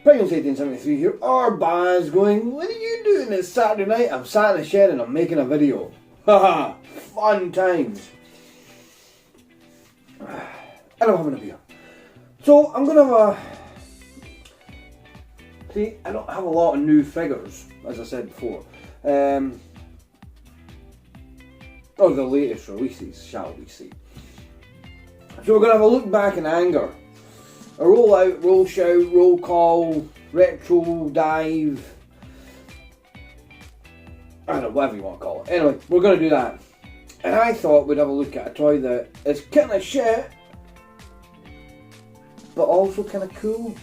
Pregnancy 1873 here, or Baz going, what are you doing this Saturday night? I'm sat in the shed and I'm making a video. Haha, fun times. And I'm having a beer. So I'm going to have a... See, I don't have a lot of new figures, as I said before. Or the latest releases, shall we say. So we're going to have a look back in anger. A roll out, roll shout, roll call, retro dive. I don't know, whatever you want to call it. Anyway, we're going to do that. And I thought we'd have a look at a toy that is kind of shit, but also kind of cool.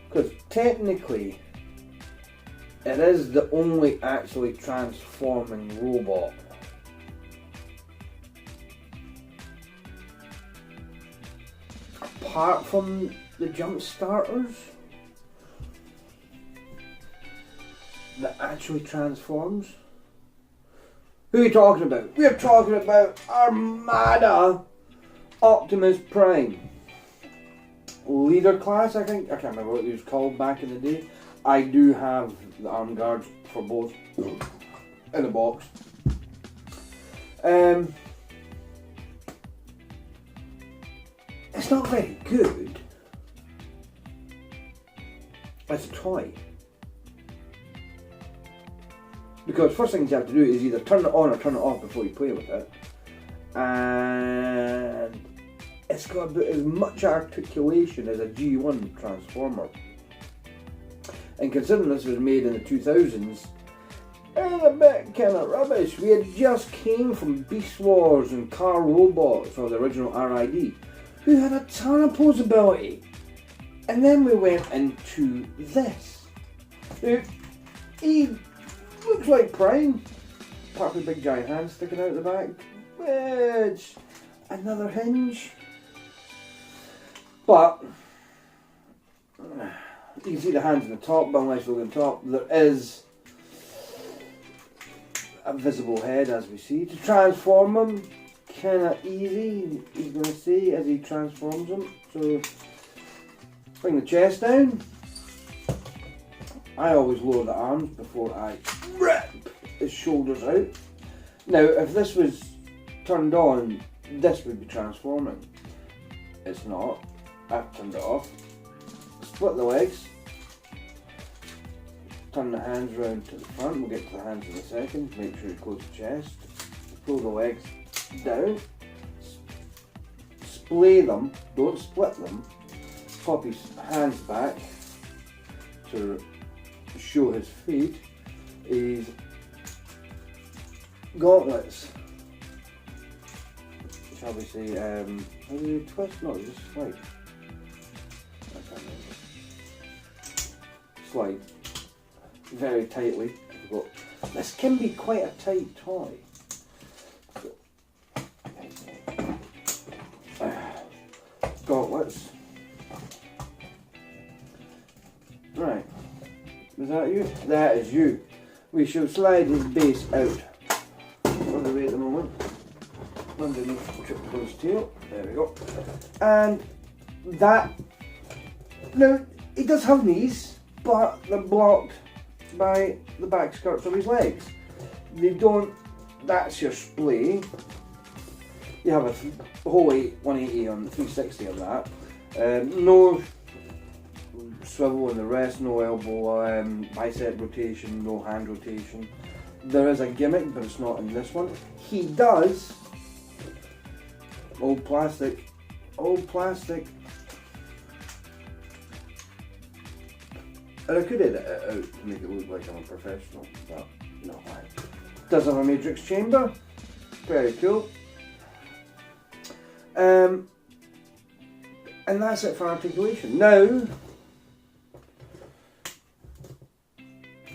Because technically, it is the only actually transforming robot. Apart from the jump starters that actually transforms. Who are you talking about? We're talking about Armada Optimus Prime. Leader class, I think. I can't remember what it was called back in the day. I do have the arm guards for both in the box. It's not very good as a toy. Because first thing you have to do is either turn it on or turn it off before you play with it. And it's got about as much articulation as a G1 Transformer. And considering this was made in the 2000s, it's a bit kind of rubbish. We had just came from Beast Wars and Car Robots, or the original RID, who had a ton of posability. And then we went into this. Now, he looks like Prime, apart from the big giant hand sticking out the back, which, another hinge. But, you can see the hands on the top, but unless you look on top, there is a visible head, as we see. To transform him, kind of easy, he's going to say, as he transforms him. So, bring the chest down. I always lower the arms before I rip his shoulders out. Now, if this was turned on, this would be transforming. It's not. I've turned it off. Split the legs. Turn the hands round to the front. We'll get to the hands in a second. Make sure you close the chest. Pull the legs down. Splay them. Don't split them. Pop his hands back to show his feet. His gauntlets. Shall we say, how do you twist? No, just slide. I can't remember. Slide. Very tightly. This can be quite a tight toy. Gauntlets. Right. Is that you? That is you. We shall slide his base out on the way at the moment. Underneath Tripto's tail. There we go. And that. Now, he does have knees, but they're blocked by the back skirts of his legs. They don't. That's your splay. You have a whole 180 on 360 on that. No swivel in the rest, no elbow, bicep rotation, no hand rotation. There is a gimmick, but it's not in this one. He does. Old plastic. Old plastic. And I could edit it out to make it look like I'm a professional, but no. Does have a matrix chamber. Very cool. And that's it for articulation. Now,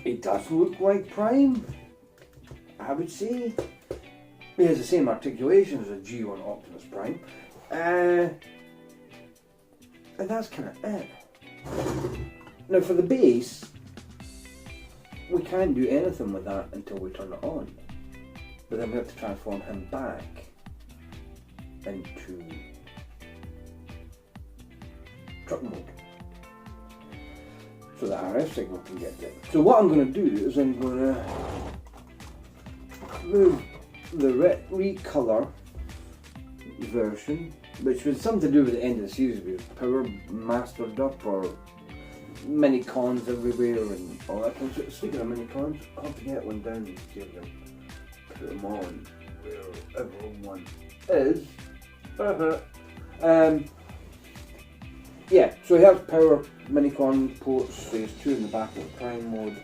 it does look like Prime, I would say. It has the same articulation as a G1 Optimus Prime. And that's kind of it. Now for the base, we can't do anything with that until we turn it on. But then we have to transform him back into truck mode. so the RF signal can get there. So what I'm going to do is I'm going to move the recolor version, which was something to do with the end of the series, with power mastered up or mini cons everywhere and all that kind of stuff. Speaking of mini cons, I'll have to get one down and see if I can put them on wherever one is. Yeah, so we have power minicon ports, phase 2 in the back of the Prime mode.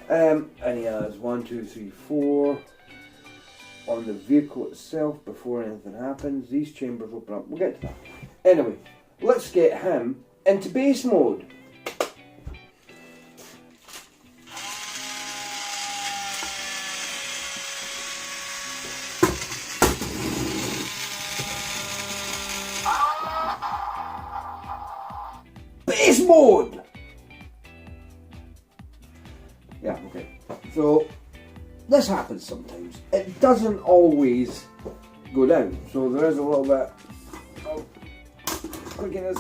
And he has 1, 2, 3, 4 on the vehicle itself before anything happens. These chambers open up, we'll get to that. Anyway, let's get him into base mode. Base mode! Yeah, okay. So, this happens sometimes. It doesn't always go down. So there is a little bit of clickiness.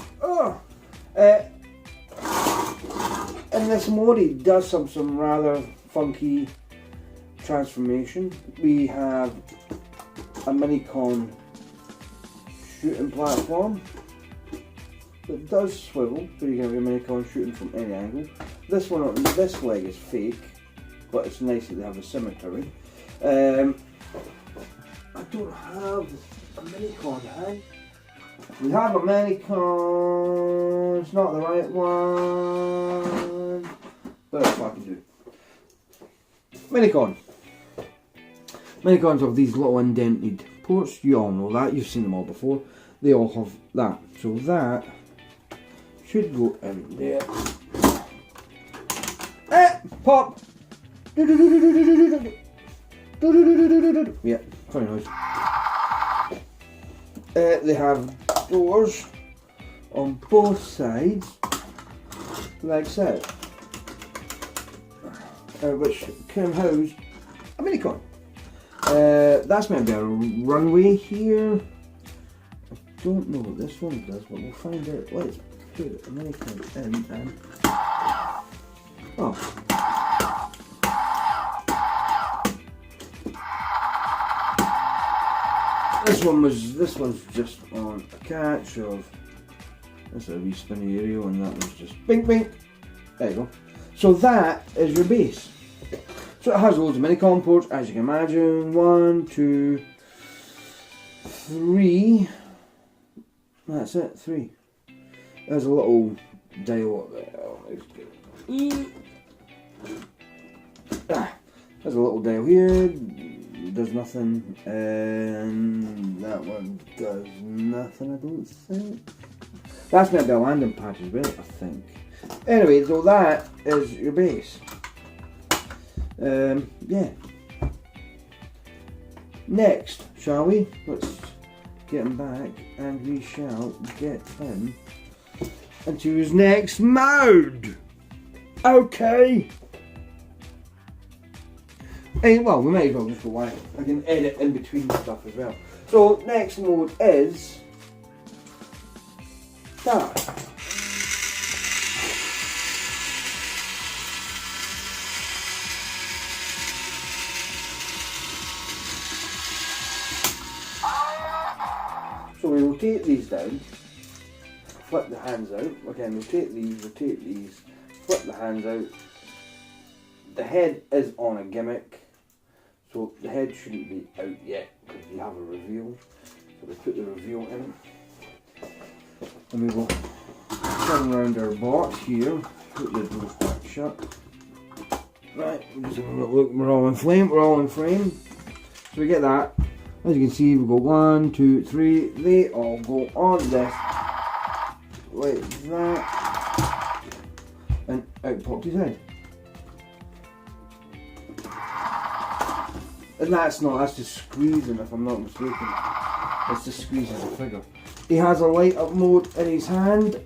In this mode, it does some rather funky transformation. We have a minicon shooting platform that does swivel, so you can have your minicon shooting from any angle. This one on this leg is fake, but it's nice that they have a symmetry. I don't have a minicon hand. We have a minicon, it's not the right one, but that's what I can do. Minicon. Minicons have these little indented ports, you all know that, you've seen them all before. They all have that, so that should go in there. Pop! Yeah, funny noise. They have doors on both sides, like so, which can house a minicon. That's meant to be a runway here. I don't know what this one does, but we'll find out. Let's put a minicon in and... Oh. This one's just on a catch of, that's a wee spinny aerial, and that was just bink bink. There you go. So that is your base. So it has loads of minicon ports, as you can imagine. 1, 2, 3. That's it, 3. There's a little dial up there. There's a little dial here. Does nothing, and that one does nothing, I don't think. That's meant to be a landing patch as well, I think. Anyway, so that is your base. Yeah. Next, shall we? Let's get him back, and we shall get him into his next mode. Okay. Well, we might as well just go away. I can edit in between stuff as well. So, next mode is that. So we rotate these down, flip the hands out. Again, rotate these, flip the hands out. The head is on a gimmick. So the head shouldn't be out yet because you have a reveal. So we put the reveal in. And we will turn around our box here, put the doors back shut. Right, we're just having a look, we're all in frame. So we get that. As you can see, we go 1, 2, 3, they all go on this, like that, and out popped his head. And that's just squeezing, if I'm not mistaken. That's just squeezing the figure. He has a light up mode in his hand.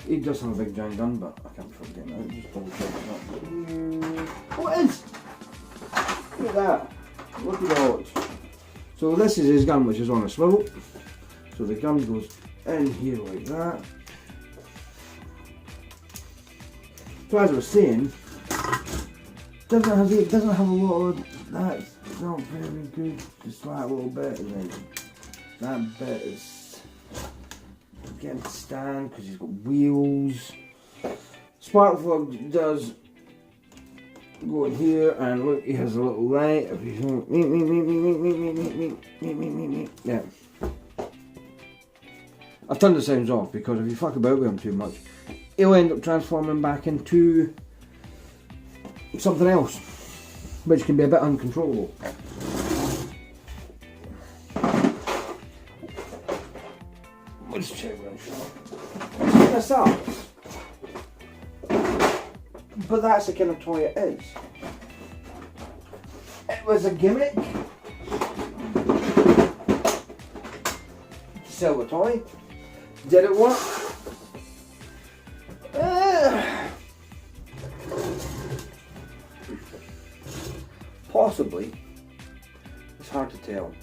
He does have a big giant gun, but I can't forget that. Just double check it up. What is? Look at that. Look at that. So this is his gun, which is on a swivel. So the gun goes in here like that. So as I was saying, doesn't have a lot of, that's not very good, just that little bit, and then that bit is getting to stand because he's got wheels. Spark plug does go in here, and look, he has a little light. If you yeah. I've turned the sounds off because if you fuck about with him too much, he'll end up transforming back into something else, which can be a bit uncontrollable. Let's check this up. But that's the kind of toy it is. It was a gimmick to sell the toy. Did it work? Possibly. It's hard to tell.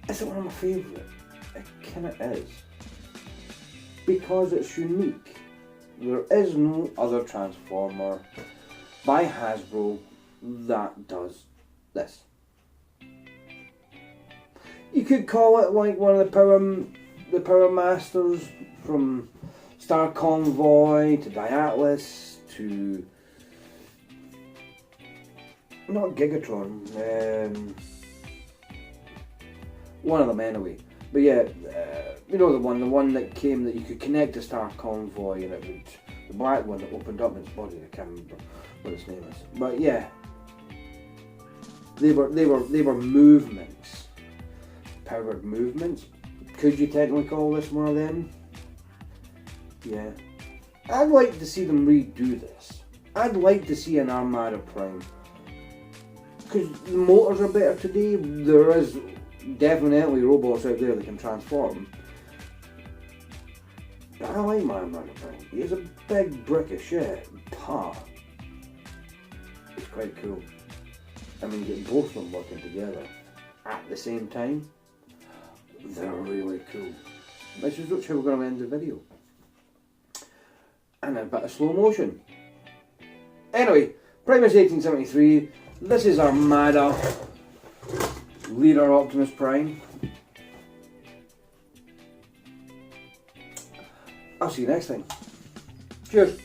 Is it one of my favourite? It kind of is. Because it's unique. There is no other Transformer by Hasbro that does this. You could call it like one of the Power Masters, from Star Convoy to Diatlas to not Gigatron, one of them anyway. But yeah, you know the one that came that you could connect to Star Convoy, and it would, the black one that opened up its body. I can't remember what its name is. But yeah, they were movements, powered movements. Could you technically call this one of them? Yeah. I'd like to see them redo this. I'd like to see an Armada Prime, because the motors are better today. There is definitely robots out there that can transform. I like my Armada Prime. He's a big brick of shit, but it's quite cool. I mean, getting both of them working together at the same time, they're really cool. This is how we're going to end the video. And a bit of slow motion. Anyway, Primus 1873. This is Armada Leader Optimus Prime. I'll see you next time. Cheers.